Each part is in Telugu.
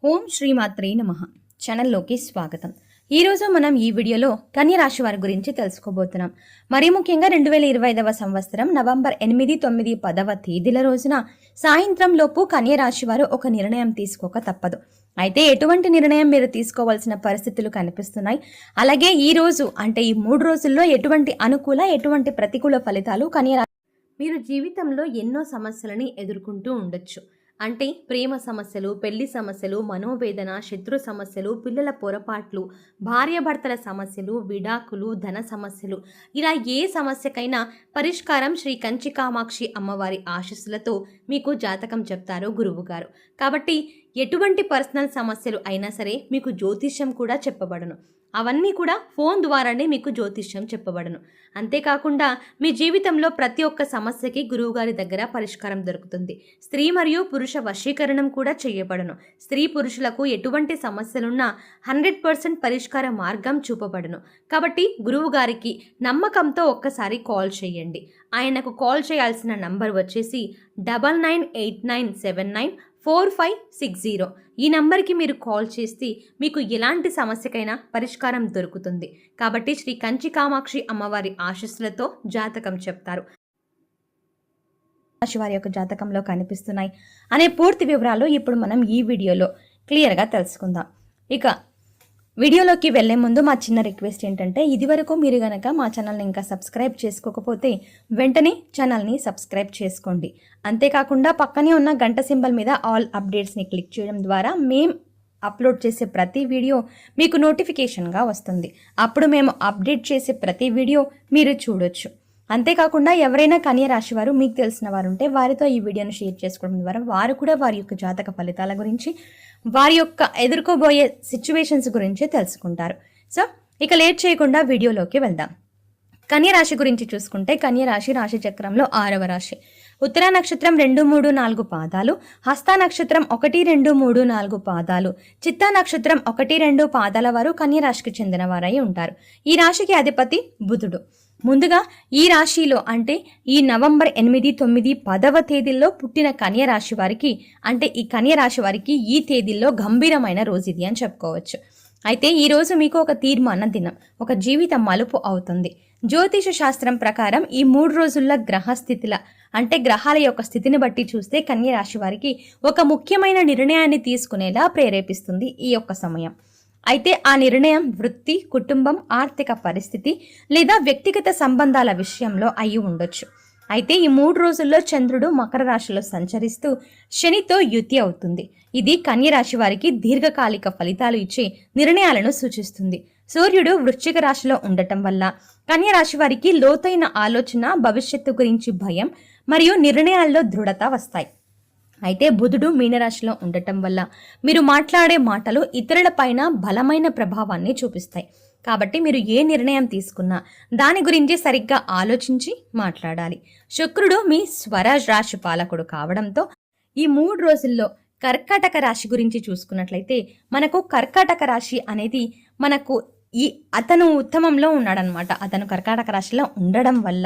ఓం శ్రీమాత్రే నమః. ఛానల్లోకి స్వాగతం. ఈరోజు మనం ఈ వీడియోలో కన్య రాశి వారి గురించి తెలుసుకోబోతున్నాం. మరీ ముఖ్యంగా 2025వ సంవత్సరం నవంబర్ 8, 9, 10వ తేదీల రోజున సాయంత్రం లోపు కన్య రాశి వారు ఒక నిర్ణయం తీసుకోక తప్పదు. అయితే ఎటువంటి నిర్ణయం మీరు తీసుకోవాల్సిన పరిస్థితులు కనిపిస్తున్నాయి, అలాగే ఈ రోజు అంటే ఈ 3 రోజుల్లో ఎటువంటి అనుకూల ఎటువంటి ప్రతికూల ఫలితాలు మీరు జీవితంలో ఎన్నో సమస్యలని ఎదుర్కొంటూ ఉండొచ్చు. అంటే ప్రేమ సమస్యలు, పెళ్లి సమస్యలు, మనోవేదన, శత్రు సమస్యలు, పిల్లల పొరపాట్లు, భార్యాభర్తల సమస్యలు, విడాకులు, ధన సమస్యలు, ఇలా ఏ సమస్యకైనా పరిష్కారం శ్రీ కంచి కామాక్షి అమ్మవారి ఆశీస్సులతో మీకు జాతకం చెప్తారు గురువుగారు. కాబట్టి ఎటువంటి పర్సనల్ సమస్యలు అయినా సరే మీకు జ్యోతిష్యం కూడా చెప్పబడను. అవన్నీ కూడా ఫోన్ ద్వారానే మీకు జ్యోతిష్యం చెప్పబడను. అంతేకాకుండా మీ జీవితంలో ప్రతి ఒక్క సమస్యకి గురువుగారి దగ్గర పరిష్కారం దొరుకుతుంది. స్త్రీ మరియు పురుష వశీకరణం కూడా చేయబడను. స్త్రీ పురుషులకు ఎటువంటి సమస్యలున్నా 100% పరిష్కార మార్గం చూపబడను. కాబట్టి గురువుగారికి నమ్మకంతో ఒక్కసారి కాల్ చేయండి. ఆయనకు కాల్ చేయాల్సిన నంబర్ వచ్చేసి 9989794560. ఈ నంబర్కి మీరు కాల్ చేస్తే మీకు ఎలాంటి సమస్యకైనా పరిష్కారం దొరుకుతుంది. కాబట్టి శ్రీ కంచి కామాక్షి అమ్మవారి ఆశీస్సులతో జాతకం చెప్తారు. రాశి వారి యొక్క జాతకంలో కనిపిస్తున్నాయి అనే పూర్తి వివరాలు ఇప్పుడు మనం ఈ వీడియోలో క్లియర్గా తెలుసుకుందాం. ఇక వీడియోలోకి వెళ్లే ముందు మా చిన్న రిక్వెస్ట్ ఏంటంటే, ఇదివరకు మీరు గనక మా ఛానల్ని ఇంకా సబ్స్క్రైబ్ చేసుకోకపోతే వెంటనే ఛానల్ని సబ్స్క్రైబ్ చేసుకోండి. అంతేకాకుండా పక్కనే ఉన్న గంట సింబల్ మీద ఆల్ అప్డేట్స్ని క్లిక్ చేయడం ద్వారా మేము అప్లోడ్ చేసే ప్రతి వీడియో మీకు నోటిఫికేషన్గా వస్తుంది. అప్పుడు మేము అప్డేట్ చేసే ప్రతి వీడియో మీరు చూడొచ్చు. అంతేకాకుండా ఎవరైనా కన్య రాశి వారు మీకు తెలిసిన వారు ఉంటే వారితో ఈ వీడియోను షేర్ చేసుకోవడం ద్వారా వారు కూడా వారి యొక్క జాతక ఫలితాల గురించి, వారి యొక్క ఎదుర్కోబోయే సిచ్యువేషన్స్ గురించి తెలుసుకుంటారు. సో ఇక లేట్ చేయకుండా వీడియోలోకి వెళ్దాం. కన్య రాశి గురించి చూసుకుంటే కన్య రాశి రాశి చక్రంలో 6వ రాశి. ఉత్తర నక్షత్రం 2, 3, 4 పాదాలు, హస్త నక్షత్రం 1, 2, 3, 4 పాదాలు, చిత్తా నక్షత్రం 1, 2 పాదాల వారు కన్య రాశికి చెందిన వారై ఉంటారు. ఈ రాశికి అధిపతి బుధుడు. ముందుగా ఈ రాశిలో అంటే ఈ నవంబర్ 8, 9, 10వ తేదీల్లో పుట్టిన కన్య రాశి వారికి అంటే ఈ కన్య రాశి వారికి ఈ తేదీల్లో గంభీరమైన రోజు ఇది అని చెప్పుకోవచ్చు. అయితే ఈ రోజు మీకు ఒక తీర్మాన దినం, ఒక జీవిత మలుపు అవుతుంది. జ్యోతిష శాస్త్రం ప్రకారం ఈ 3 రోజుల గ్రహస్థితుల అంటే గ్రహాల యొక్క స్థితిని బట్టి చూస్తే కన్య రాశి వారికి ఒక ముఖ్యమైన నిర్ణయాన్ని తీసుకునేలా ప్రేరేపిస్తుంది ఈ యొక్క సమయం. అయితే ఆ నిర్ణయం వృత్తి, కుటుంబం, ఆర్థిక పరిస్థితి లేదా వ్యక్తిగత సంబంధాల విషయంలో అయి ఉండొచ్చు. అయితే ఈ 3 రోజుల్లో చంద్రుడు మకర రాశిలో సంచరిస్తూ శనితో యుతి అవుతుంది. ఇది కన్య రాశి వారికి దీర్ఘకాలిక ఫలితాలు ఇచ్చే నిర్ణయాలను సూచిస్తుంది. సూర్యుడు వృశ్చిక రాశిలో ఉండటం వల్ల కన్య రాశి వారికి లోతైన ఆలోచన, భవిష్యత్తు గురించి భయం మరియు నిర్ణయాల్లో దృఢత వస్తాయి. అయితే బుధుడు మీనరాశిలో ఉండటం వల్ల మీరు మాట్లాడే మాటలు ఇతరుల పైన బలమైన ప్రభావాన్ని చూపిస్తాయి. కాబట్టి మీరు ఏ నిర్ణయం తీసుకున్నా దాని గురించి సరిగ్గా ఆలోచించి మాట్లాడాలి. శుక్రుడు మీ స్వరాజ్ రాశి పాలకుడు కావడంతో ఈ 3 రోజుల్లో కర్కాటక రాశి గురించి చూసుకున్నట్లయితే మనకు కర్కాటక రాశి అనేది మనకు అతను ఉత్తమంలో ఉన్నాడనమాట. అతను కర్కాటక రాశిలో ఉండడం వల్ల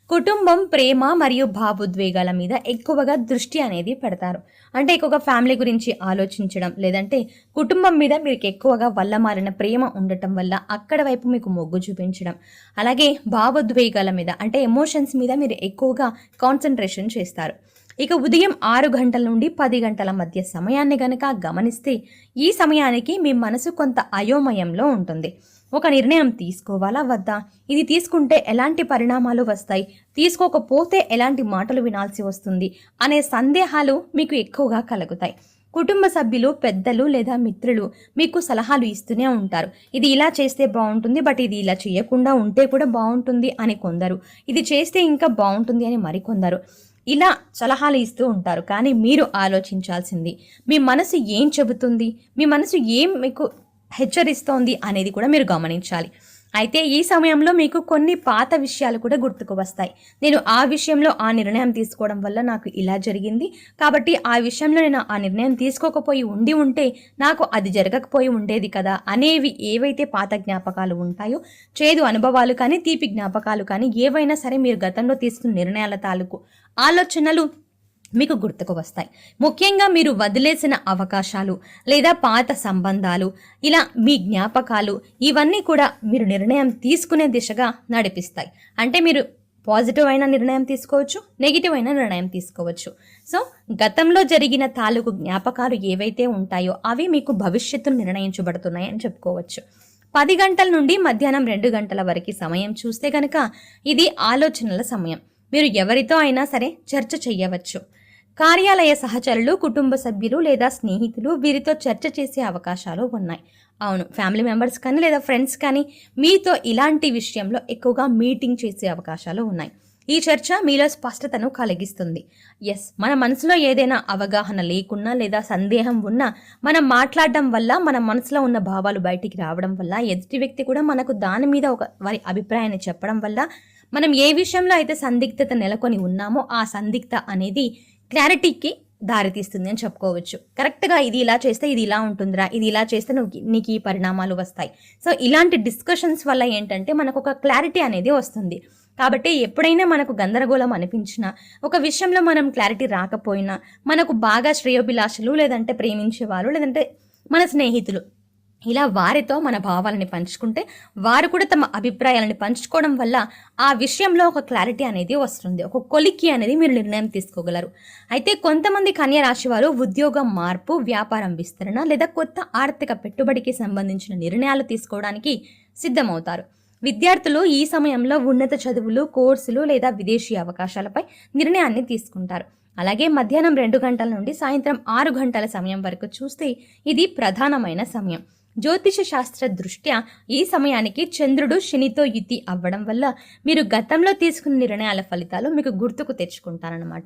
కుటుంబం, ప్రేమ మరియు భావోద్వేగాల మీద ఎక్కువగా దృష్టి అనేది పెడతారు. అంటే ఎక్కువగా ఫ్యామిలీ గురించి ఆలోచించడం, లేదంటే కుటుంబం మీద మీకు ఎక్కువగా వల్లమారిన ప్రేమ ఉండటం వల్ల అక్కడ వైపు మీకు మొగ్గు చూపించడం, అలాగే భావోద్వేగాల మీద అంటే ఎమోషన్స్ మీద మీరు ఎక్కువగా కాన్సన్ట్రేషన్ చేస్తారు. ఇక ఉదయం 6 గంటల నుండి 10 గంటల మధ్య సమయాన్ని గనక గమనిస్తే ఈ సమయానికి మీ మనసు కొంత అయోమయంలో ఉంటుంది. ఒక నిర్ణయం తీసుకోవాలా వద్దా, ఇది తీసుకుంటే ఎలాంటి పరిణామాలు వస్తాయి, తీసుకోకపోతే ఎలాంటి మాటలు వినాల్సి వస్తుంది అనే సందేహాలు మీకు ఎక్కువగా కలుగుతాయి. కుటుంబ సభ్యులు, పెద్దలు లేదా మిత్రులు మీకు సలహాలు ఇస్తూనే ఉంటారు. ఇది ఇలా చేస్తే బాగుంటుంది, బట్ ఇది ఇలా చేయకుండా ఉంటే కూడా బాగుంటుంది అని కొందరు, ఇది చేస్తే ఇంకా బాగుంటుంది అని మరికొందరు ఇలా సలహాలు ఇస్తూ ఉంటారు. కానీ మీరు ఆలోచించాల్సింది మీ మనసు ఏం చెబుతుంది, మీ మనసు ఏం మీకు హెచ్చరిస్తోంది అనేది కూడా మీరు గమనించాలి. అయితే ఈ సమయంలో మీకు కొన్ని పాత విషయాలు కూడా గుర్తుకు వస్తాయి. నేను ఆ విషయంలో ఆ నిర్ణయం తీసుకోవడం వల్ల నాకు ఇలా జరిగింది, కాబట్టి ఆ విషయంలో నేను ఆ నిర్ణయం తీసుకోకపోయి ఉంటే నాకు అది జరగకపోయి ఉండేది కదా అనేవి ఏవైతే పాత జ్ఞాపకాలు ఉంటాయో, చేదు అనుభవాలు కానీ తీపి జ్ఞాపకాలు కానీ ఏవైనా సరే మీరు గతంలో తీసుకున్న నిర్ణయాల తాలూకు ఆలోచనలు మీకు గుర్తుకు వస్తాయి. ముఖ్యంగా మీరు వదిలేసిన అవకాశాలు లేదా పాత సంబంధాలు, ఇలా మీ జ్ఞాపకాలు ఇవన్నీ కూడా మీరు నిర్ణయం తీసుకునే దిశగా నడిపిస్తాయి. అంటే మీరు పాజిటివ్ అయిన నిర్ణయం తీసుకోవచ్చు, నెగిటివ్ అయిన నిర్ణయం తీసుకోవచ్చు. సో గతంలో జరిగిన తాలూకు జ్ఞాపకాలు ఏవైతే ఉంటాయో అవి మీకు భవిష్యత్తును నిర్ణయించబడుతున్నాయి అని చెప్పుకోవచ్చు. 10 గంటల నుండి మధ్యాహ్నం 2 గంటల వరకు సమయం చూస్తే కనుక ఇది ఆలోచనల సమయం. మీరు ఎవరితో అయినా సరే చర్చ చెయ్యవచ్చు. కార్యాలయ సహచరులు, కుటుంబ సభ్యులు లేదా స్నేహితులు వీరితో చర్చ చేసే అవకాశాలు ఉన్నాయి. అవును, ఫ్యామిలీ మెంబర్స్ కానీ లేదా ఫ్రెండ్స్ కానీ మీతో ఇలాంటి విషయంలో ఎక్కువగా మీటింగ్ చేసే అవకాశాలు ఉన్నాయి. ఈ చర్చ మీలో స్పష్టతను కలిగిస్తుంది. ఎస్, మన మనసులో ఏదైనా అవగాహన లేకున్నా లేదా సందేహం ఉన్నా మనం మాట్లాడడం వల్ల, మన మనసులో ఉన్న భావాలు బయటికి రావడం వల్ల, ఎదుటి వ్యక్తి కూడా మనకు దాని మీద వారి అభిప్రాయాన్ని చెప్పడం వల్ల మనం ఏ విషయంలో అయితే సందిగ్ధత నెలకొని ఉన్నామో ఆ సందిగ్ధత అనేది క్లారిటీకి దారితీస్తుంది అని చెప్పుకోవచ్చు. కరెక్ట్గా ఇది ఇలా చేస్తే ఇది ఇలా ఉంటుందిరా, ఇది ఇలా చేస్తే నీకు ఈ పరిణామాలు వస్తాయి. సో ఇలాంటి డిస్కషన్స్ వల్ల ఏంటంటే మనకు ఒక క్లారిటీ అనేది వస్తుంది. కాబట్టి ఎప్పుడైనా మనకు గందరగోళం అనిపించినా, ఒక విషయంలో మనం క్లారిటీ రాకపోయినా, మనకు బాగా శ్రేయోభిలాషులు లేదంటే ప్రేమించేవారు లేదంటే మన స్నేహితులు ఇలా వారితో మన భావాలని పంచుకుంటే వారు కూడా తమ అభిప్రాయాలను పంచుకోవడం వల్ల ఆ విషయంలో ఒక క్లారిటీ అనేది వస్తుంది. ఒక కొలిక్కి అనేది మీరు నిర్ణయం తీసుకోగలరు. అయితే కొంతమంది కన్యా రాశి వారు ఉద్యోగం మార్పు, వ్యాపారం విస్తరణ లేదా కొత్త ఆర్థిక పెట్టుబడికి సంబంధించిన నిర్ణయాలు తీసుకోవడానికి సిద్ధమవుతారు. విద్యార్థులు ఈ సమయంలో ఉన్నత చదువులు, కోర్సులు లేదా విదేశీ అవకాశాలపై నిర్ణయాన్ని తీసుకుంటారు. అలాగే మధ్యాహ్నం 2 గంటల నుండి సాయంత్రం 6 గంటల సమయం వరకు చూస్తే ఇది ప్రధానమైన సమయం. జ్యోతిష శాస్త్ర దృష్ట్యా ఈ సమయానికి చంద్రుడు శనితో యుతి అవ్వడం వల్ల మీరు గతంలో తీసుకున్న నిర్ణయాల ఫలితాలు మీకు గుర్తుకు తెచ్చుకుంటారనమాట.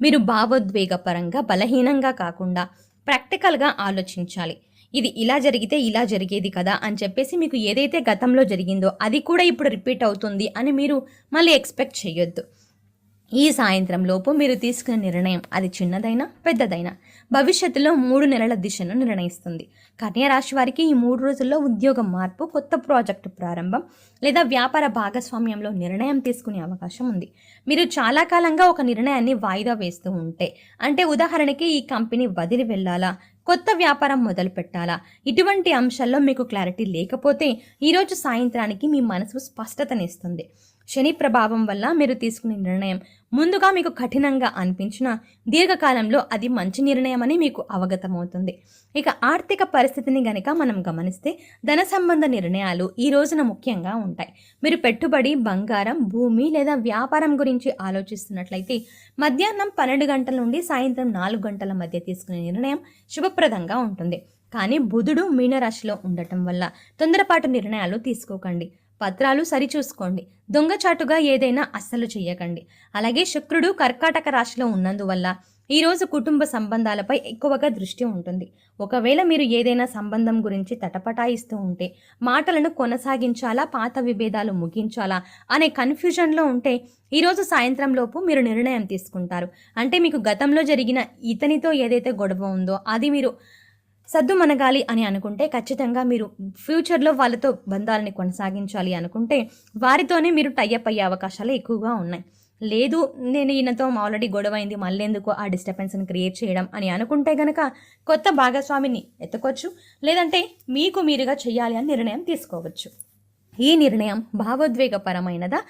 మీరు భావోద్వేగపరంగా బలహీనంగా కాకుండా ప్రాక్టికల్గా ఆలోచించాలి. ఇది ఇలా జరిగితే ఇలా జరిగేది కదా అని చెప్పేసి మీకు ఏదైతే గతంలో జరిగిందో అది కూడా ఇప్పుడు రిపీట్ అవుతుంది అని మీరు మళ్ళీ ఎక్స్పెక్ట్ చేయొద్దు. ఈ సాయంత్రం లోపు మీరు తీసుకున్న నిర్ణయం అది చిన్నదైనా పెద్దదైనా భవిష్యత్తులో 3 నెలల దిశను నిర్ణయిస్తుంది. కన్యా రాశి వారికి ఈ 3 రోజుల్లో ఉద్యోగం మార్పు, కొత్త ప్రాజెక్టు ప్రారంభం లేదా వ్యాపార భాగస్వామ్యంలో నిర్ణయం తీసుకునే అవకాశం ఉంది. మీరు చాలా కాలంగా ఒక నిర్ణయాన్ని వాయిదా వేస్తూ ఉంటే, అంటే ఉదాహరణకి ఈ కంపెనీ వదిలి వెళ్ళాలా, కొత్త వ్యాపారం మొదలు పెట్టాలా, ఇటువంటి అంశాల్లో మీకు క్లారిటీ లేకపోతే ఈరోజు సాయంత్రానికి మీ మనసు స్పష్టతనిస్తుంది. శని ప్రభావం వల్ల మీరు తీసుకునే నిర్ణయం ముందుగా మీకు కఠినంగా అనిపించినా దీర్ఘకాలంలో అది మంచి నిర్ణయం అని మీకు అవగతమవుతుంది. ఇక ఆర్థిక పరిస్థితిని గనక మనం గమనిస్తే ధన సంబంధ నిర్ణయాలు ఈ రోజున ముఖ్యంగా ఉంటాయి. మీరు పెట్టుబడి, బంగారం, భూమి లేదా వ్యాపారం గురించి ఆలోచిస్తున్నట్లయితే మధ్యాహ్నం 12 గంటల నుండి సాయంత్రం 4 గంటల మధ్య తీసుకునే నిర్ణయం శుభప్రదంగా ఉంటుంది. కానీ బుధుడు మీనరాశిలో ఉండటం వల్ల తొందరపాటు నిర్ణయాలు తీసుకోకండి. పత్రాలు సరిచూసుకోండి. దొంగచాటుగా ఏదైనా అస్సలు చెయ్యకండి. అలాగే శుక్రుడు కర్కాటక రాశిలో ఉన్నందువల్ల ఈరోజు కుటుంబ సంబంధాలపై ఎక్కువగా దృష్టి ఉంటుంది. ఒకవేళ మీరు ఏదైనా సంబంధం గురించి తటపటాయిస్తూ ఉంటే, మాటలను కొనసాగించాలా, పాత విభేదాలు ముగించాలా అనే కన్ఫ్యూజన్లో ఉంటే ఈరోజు సాయంత్రం లోపు మీరు నిర్ణయం తీసుకుంటారు. అంటే మీకు గతంలో జరిగిన ఇతనితో ఏదైతే గొడవ ఉందో అది మీరు సద్దుమనగాలి అని అనుకుంటే, ఖచ్చితంగా మీరు ఫ్యూచర్లో వాళ్ళతో బంధాలని కొనసాగించాలి అనుకుంటే వారితోనే మీరు టైఅప్ అయ్యే అవకాశాలు ఎక్కువగా ఉన్నాయి. లేదు, నేను ఈయనతో ఆల్రెడీ గొడవ అయింది, మళ్ళీ ఎందుకు ఆ డిస్టర్బెన్స్ని క్రియేట్ చేయడం అని అనుకుంటే గనక కొత్త భాగస్వామిని ఎత్తుకోవచ్చు, లేదంటే మీకు మీరుగా చేయాలి అని నిర్ణయం తీసుకోవచ్చు. ఈ నిర్ణయం భావోద్వేగపరమైనదా,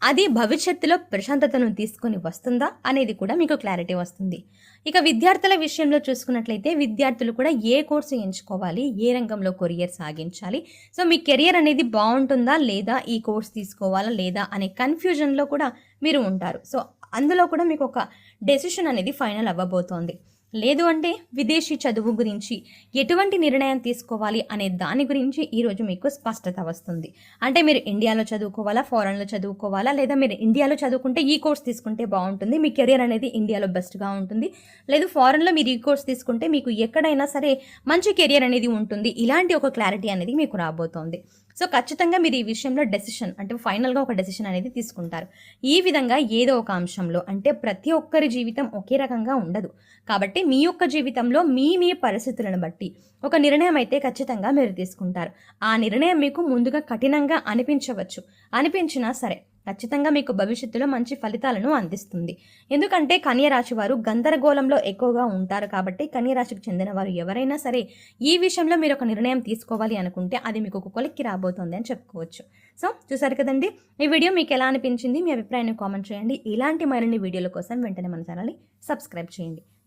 అది భవిష్యత్తులో ప్రశాంతతను తీసుకొని వస్తుందా అనేది కూడా మీకు క్లారిటీ వస్తుంది. ఇక విద్యార్థుల విషయంలో చూసుకున్నట్లయితే విద్యార్థులు కూడా ఏ కోర్సు ఎంచుకోవాలి, ఏ రంగంలో కెరియర్ సాగించాలి, సో మీ కెరియర్ అనేది బాగుంటుందా లేదా, ఈ కోర్స్ తీసుకోవాలా లేదా అనే కన్ఫ్యూజన్లో కూడా మీరు ఉంటారు. సో అందులో కూడా మీకు ఒక డెసిషన్ అనేది ఫైనల్ అవ్వబోతోంది. లేదు అంటే విదేశీ చదువు గురించి ఎటువంటి నిర్ణయం తీసుకోవాలి అనే దాని గురించి ఈరోజు మీకు స్పష్టత వస్తుంది. అంటే మీరు ఇండియాలో చదువుకోవాలా, ఫారెన్లో చదువుకోవాలా, లేదా మీరు ఇండియాలో చదువుకుంటే ఈ కోర్స్ తీసుకుంటే బాగుంటుంది, మీ కెరియర్ అనేది ఇండియాలో బెస్ట్గా ఉంటుంది, లేదు ఫారెన్లో మీరు ఈ కోర్స్ తీసుకుంటే మీకు ఎక్కడైనా సరే మంచి కెరియర్ అనేది ఉంటుంది. ఇలాంటి ఒక క్లారిటీ అనేది మీకు రాబోతోంది. సో ఖచ్చితంగా మీరు ఈ విషయంలో డెసిషన్ అంటే ఫైనల్గా ఒక డెసిషన్ అనేది తీసుకుంటారు. ఈ విధంగా ఏదో ఒక అంశంలో, అంటే ప్రతి ఒక్కరి జీవితం ఒకే రకంగా ఉండదు కాబట్టి మీ యొక్క జీవితంలో మీ పరిస్థితులను బట్టి ఒక నిర్ణయం అయితే ఖచ్చితంగా మీరు తీసుకుంటారు. ఆ నిర్ణయం మీకు ముందుగా కఠినంగా అనిపించవచ్చు, అనిపించినా సరే ఖచ్చితంగా మీకు భవిష్యత్తులో మంచి ఫలితాలను అందిస్తుంది. ఎందుకంటే కన్య రాశి వారు గందరగోళంలో ఎక్కువగా ఉంటారు కాబట్టి కన్య రాశికి చెందిన వారు ఎవరైనా సరే ఈ విషయంలో మీరు ఒక నిర్ణయం తీసుకోవాలి అనుకుంటే అది మీకు ఒక కొలిక్కి రాబోతోంది అని చెప్పుకోవచ్చు. సో చూసారు కదండి, ఈ వీడియో మీకు ఎలా అనిపించింది? మీ అభిప్రాయాన్ని కామెంట్ చేయండి. ఇలాంటి మరిన్ని వీడియోల కోసం వెంటనే మన ఛానల్ని సబ్స్క్రైబ్ చేయండి.